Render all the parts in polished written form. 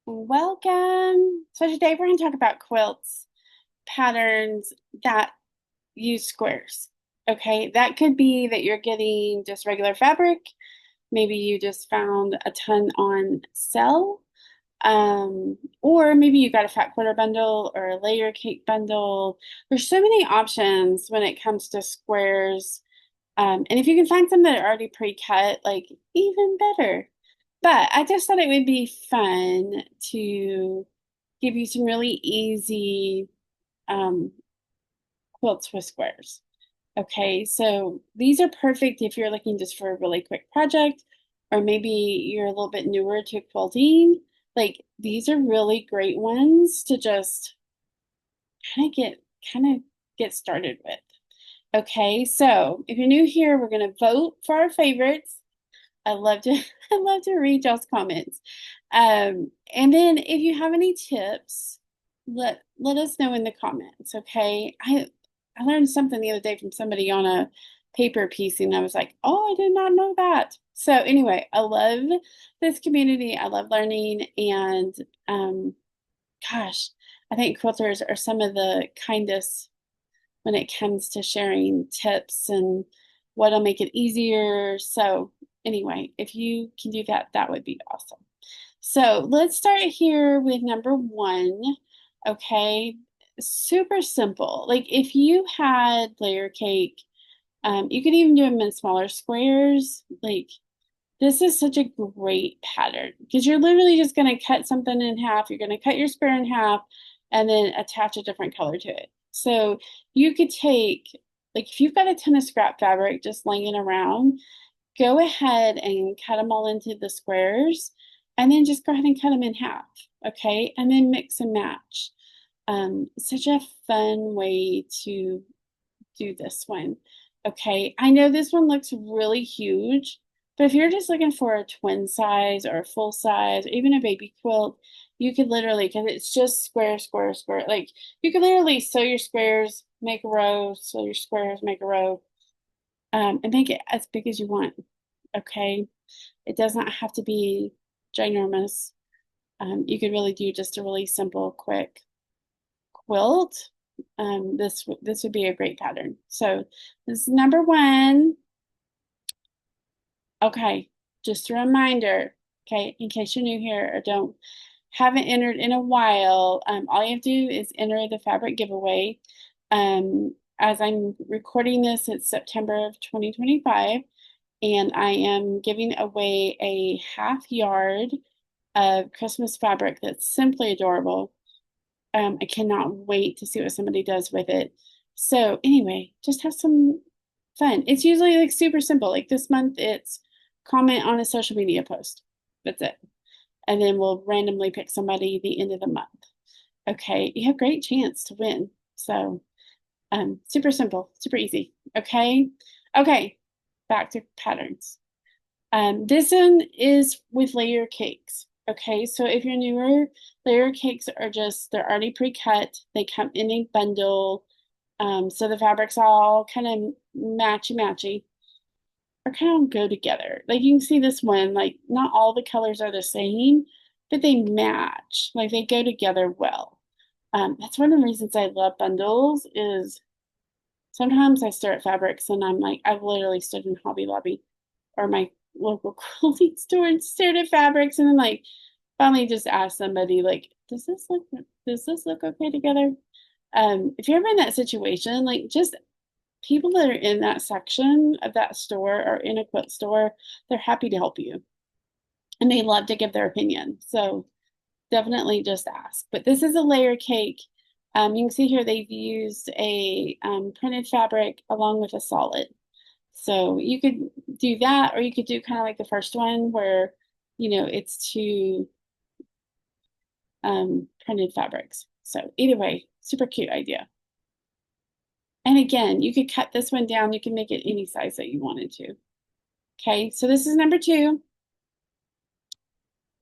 Welcome. So today we're going to talk about quilts patterns that use squares. Okay, that could be that you're getting just regular fabric. Maybe you just found a ton on sale. Or maybe you got a fat quarter bundle or a layer cake bundle. There's so many options when it comes to squares. And if you can find some that are already pre-cut, like even better. But I just thought it would be fun to give you some really easy um, quilts with squares. Okay, so these are perfect if you're looking just for a really quick project, or maybe you're a little bit newer to quilting. Like these are really great ones to just kind of get started with. Okay, so if you're new here, we're gonna vote for our favorites. I love to I love to read y'all's comments. And then if you have any tips, let us know in the comments, okay? I learned something the other day from somebody on a paper piece, and I was like, oh, I did not know that. So anyway, I love this community. I love learning, and gosh, I think quilters are some of the kindest when it comes to sharing tips and what'll make it easier. So anyway, if you can do that, that would be awesome. So let's start here with number one. Okay, super simple. Like if you had layer cake, you could even do them in smaller squares. Like this is such a great pattern because you're literally just going to cut something in half. You're going to cut your square in half and then attach a different color to it. So you could take, like, if you've got a ton of scrap fabric just laying around, go ahead and cut them all into the squares and then just go ahead and cut them in half. Okay. And then mix and match. Such a fun way to do this one. Okay, I know this one looks really huge, but if you're just looking for a twin size or a full size, or even a baby quilt, you could literally, because it's just square, square, square. Like you could literally sew your squares, make a row, sew your squares, make a row, and make it as big as you want. Okay, it does not have to be ginormous. You could really do just a really simple, quick quilt. This would be a great pattern. So this is number one. Okay, just a reminder, okay, in case you're new here or haven't entered in a while, all you have to do is enter the fabric giveaway. As I'm recording this, it's September of 2025, and I am giving away a half yard of Christmas fabric that's simply adorable. I cannot wait to see what somebody does with it. So anyway, just have some fun. It's usually like super simple. Like this month, it's comment on a social media post. That's it. And then we'll randomly pick somebody the end of the month. Okay, you have great chance to win. So super simple, super easy. Okay. Okay, back to patterns. This one is with layer cakes. Okay, so if you're newer, layer cakes are just, they're already pre-cut. They come in a bundle. So the fabrics all kind of matchy-matchy or kind of go together. Like you can see this one, like not all the colors are the same, but they match. Like they go together well. That's one of the reasons I love bundles is sometimes I stare at fabrics and I'm like, I've literally stood in Hobby Lobby or my local clothing store and stared at fabrics and then like finally just asked somebody like, does this look okay together? If you're ever in that situation, like just people that are in that section of that store or in a quilt store, they're happy to help you and they love to give their opinion. So definitely just ask. But this is a layer cake. You can see here they've used a printed fabric along with a solid. So you could do that, or you could do kind of like the first one where, it's two printed fabrics. So either way, super cute idea. And again, you could cut this one down. You can make it any size that you wanted to. Okay, so this is number two.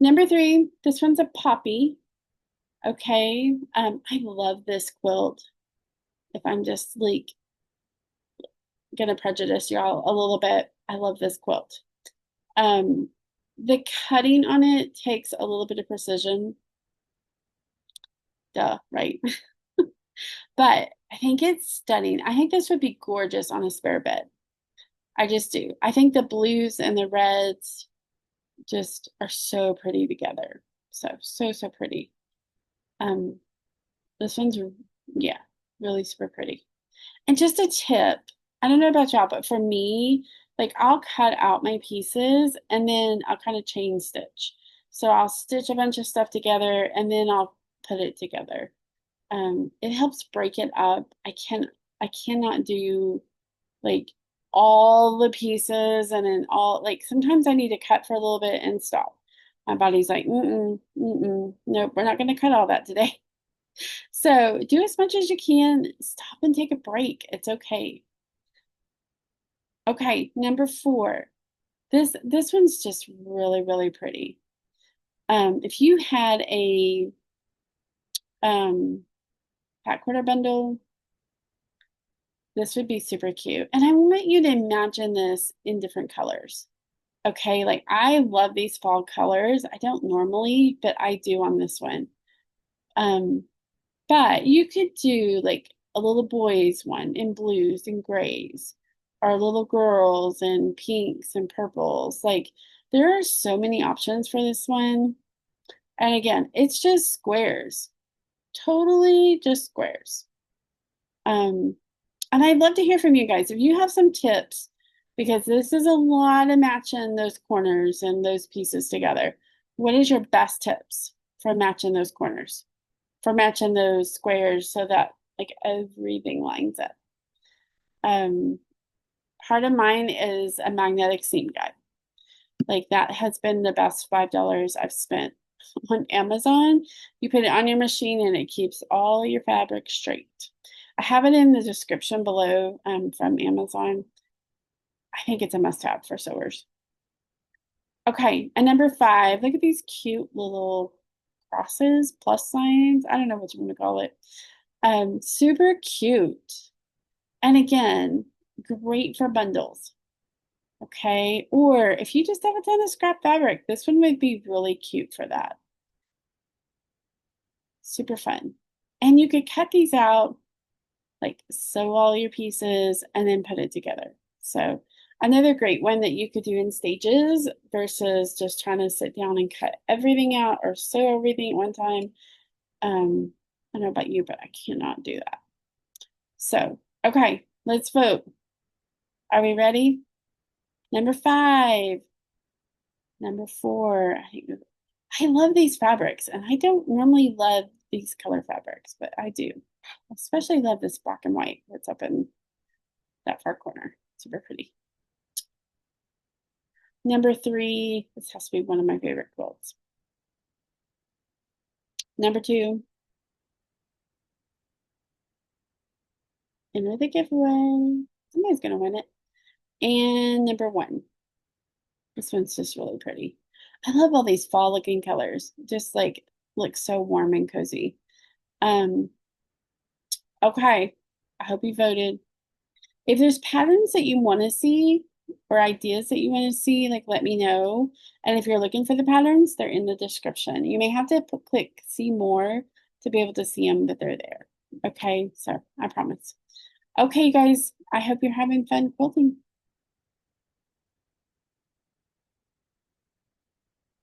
Number three, this one's a poppy. Okay, I love this quilt. If I'm just like gonna prejudice y'all a little bit, I love this quilt. The cutting on it takes a little bit of precision. duh, right? But I think it's stunning. I think this would be gorgeous on a spare bed. I just do. I think the blues and the reds just are so pretty together. So pretty. Um, this one's, yeah, really super pretty. And just a tip, I don't know about y'all, but for me, like I'll cut out my pieces and then I'll kind of chain stitch. So I'll stitch a bunch of stuff together and then I'll put it together. It helps break it up. I cannot do like all the pieces and then all like sometimes I need to cut for a little bit and stop. My body's like, nope, we're not going to cut all that today. So do as much as you can. Stop and take a break. It's okay. Okay, number 4. This one's just really pretty. If you had a pack quarter bundle, this would be super cute. And I want you to imagine this in different colors. Okay, like I love these fall colors. I don't normally, but I do on this one. But you could do like a little boys one in blues and grays, or little girls in pinks and purples. Like there are so many options for this one. And again, it's just squares. Totally just squares. Um, and I'd love to hear from you guys if you have some tips, because this is a lot of matching those corners and those pieces together. What is your best tips for matching those corners, for matching those squares so that like everything lines up? Um, Part of mine is a magnetic seam guide. Like that has been the best $5 I've spent on Amazon. You put it on your machine and it keeps all your fabric straight. I have it in the description below from Amazon. I think it's a must-have for sewers. Okay, and number 5, look at these cute little crosses, plus signs. I don't know what you want to call it. Super cute. And again, great for bundles. Okay, or if you just have a ton of scrap fabric, this one would be really cute for that. Super fun. And you could cut these out, like sew all your pieces and then put it together. So another great one that you could do in stages versus just trying to sit down and cut everything out or sew everything at one time. I don't know about you, but I cannot do that. So, okay, let's vote. Are we ready? Number 5. Number 4. I love these fabrics, and I don't normally love these color fabrics, but I do. I especially love this black and white that's up in that far corner. Super pretty. Number 3, this has to be one of my favorite quilts. Number 2, enter the giveaway. Somebody's gonna win it. And number 1, this one's just really pretty. I love all these fall looking colors. Just like look so warm and cozy. Okay, I hope you voted. If there's patterns that you want to see or ideas that you want to see, like let me know. And if you're looking for the patterns, they're in the description. You may have to click see more to be able to see them, but they're there. Okay, so I promise. Okay, guys, I hope you're having fun quilting.